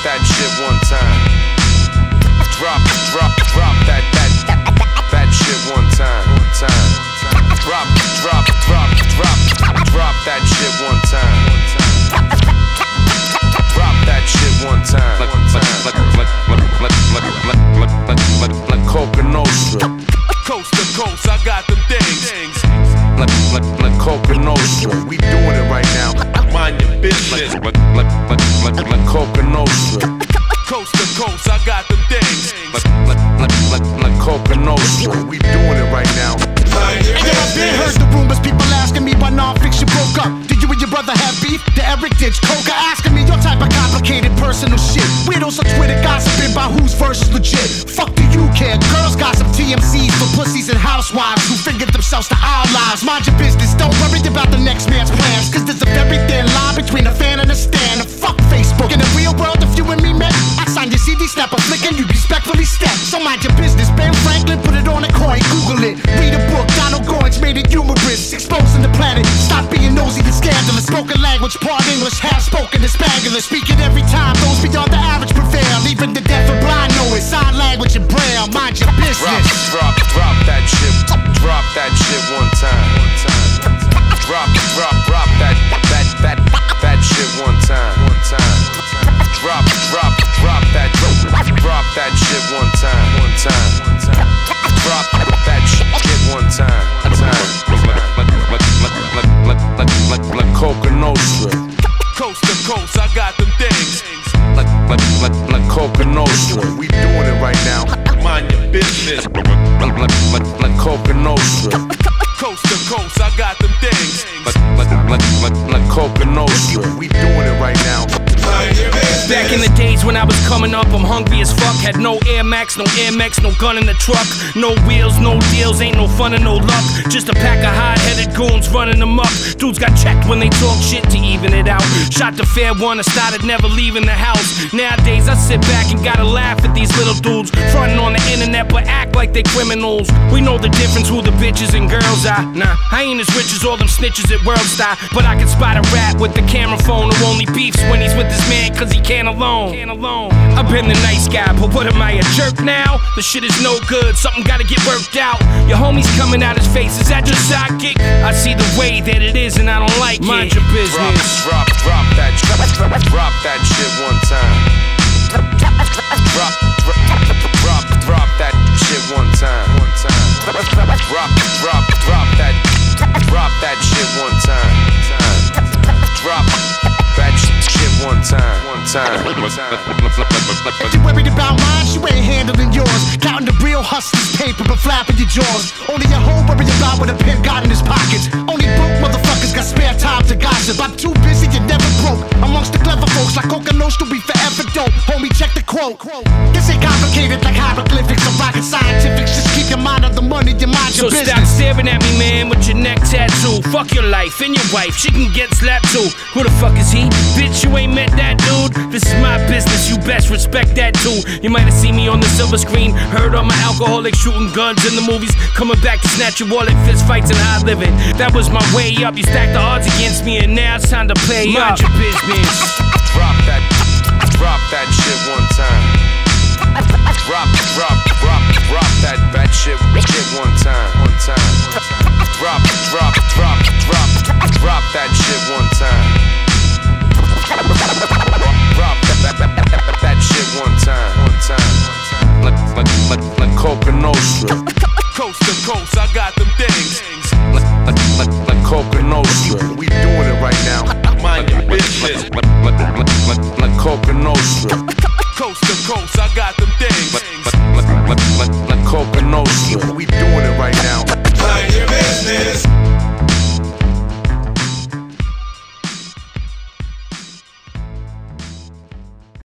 that shit one time. Drop that shit one time. Drop that shit one time. Drop that shit one time. Like Coca Nostra. Coast to coast, I got them things. Like Coca Nostra. We doing it right now. Mind your business. Like Coca Nostra. Coast to coast, I got them things. Like Coca Nostra. We doing it right now. Yeah, I've been heard the rumors, people asking me why non-fiction broke up. Did you and your brother have beef? The Eric Ditch, Coca asking me your type of complicated personal shit. Weirdos on Twitter gossiping about whose verse is legit. Fuck do you care? Girls gossip TMCs for pussies and housewives who figured themselves to our lives. Mind your business, don't worry about the next man's plans, cause there's a very thin line between a fan and a stan. And fuck Facebook. In the real world, if you and me met, I'd sign your CD, snap a flick, and you'd respectfully step. So mind your business, Ben Franklin put it on a coin, Google it, read a book. Donald Goins made it humorous, exposing the planet. Stop being nosy and scandalous. Spoken language, part English, half spoken is Spanglish. Speaking every time, those beyond the average prevail. Even the deaf and blind know it. Sign language and braille. Mind your business. Drop that shit. Drop that shit one time. Drop that shit one time. Drop that shit one time. Drop that shit one time. Like Coca Nostra. Coast to coast, I got them things. Like Coca Nostra. We doing it right now. Mind your business. Like Coca Nostra. Coast to coast, I got them things. Like Coca Nostra. We doing it right now. Back in the days when I was coming up, I'm hungry as fuck. Had no Air Max, no Air Max, no gun in the truck. No wheels, no deals, ain't no fun and no luck. Just a pack of hard-headed goons running amok. Dudes got checked when they talk shit to even it out. Shot the fair one, I started never leaving the house. Nowadays I sit back and gotta laugh at these little dudes fronting on the internet but act like they criminals. We know the difference who the bitches and girls are. Nah, I ain't as rich as all them snitches at World Star, but I can spot a rat with the camera phone who only beefs when he's with his man cause he can't alone. I've been the nice guy, but what am I, a jerk now? The shit is no good, something gotta get worked out. Your homie's coming out his face, is that your sidekick? I see the way that it is and I don't like it. Mind your business. Drop that shit one time. Drop that shit one time. Drop that shit one time. If you worried about mine, you ain't handling yours. Counting the real hustlers' paper but flapping your jaws. Only a hoe worry about what a pimp got in his pockets. Only broke motherfuckers got spare time to gossip. I'm too busy, you never broke. Amongst the clever folks like Coca Nostra, we forever dope. Homie, check the quote. This ain't complicated like hieroglyphics or rocket scientifics. Just keep your mind on the money, your mind your business. So stop staring at me, man, with your neck tattoo. Fuck your life and your wife, she can get slapped too. Who the fuck is he? Bitch, you ain't met that dude. This is my business, you best respect that too. You might have seen me on the silver screen, heard all my alcoholic shooting guns in the movies, coming back to snatch your wallet, fist fights and high living. That was my way up. You stacked the odds against me and now it's time to play up. Mind your business. Drop that shit one time. Drop that shit one time. Drop that shit one time. Drop that shit one time. Like Coca Nostra. Coast to coast, I got them things. Like Coca Nostra. We doing it right now. Mind your business. Like Coca Nostra.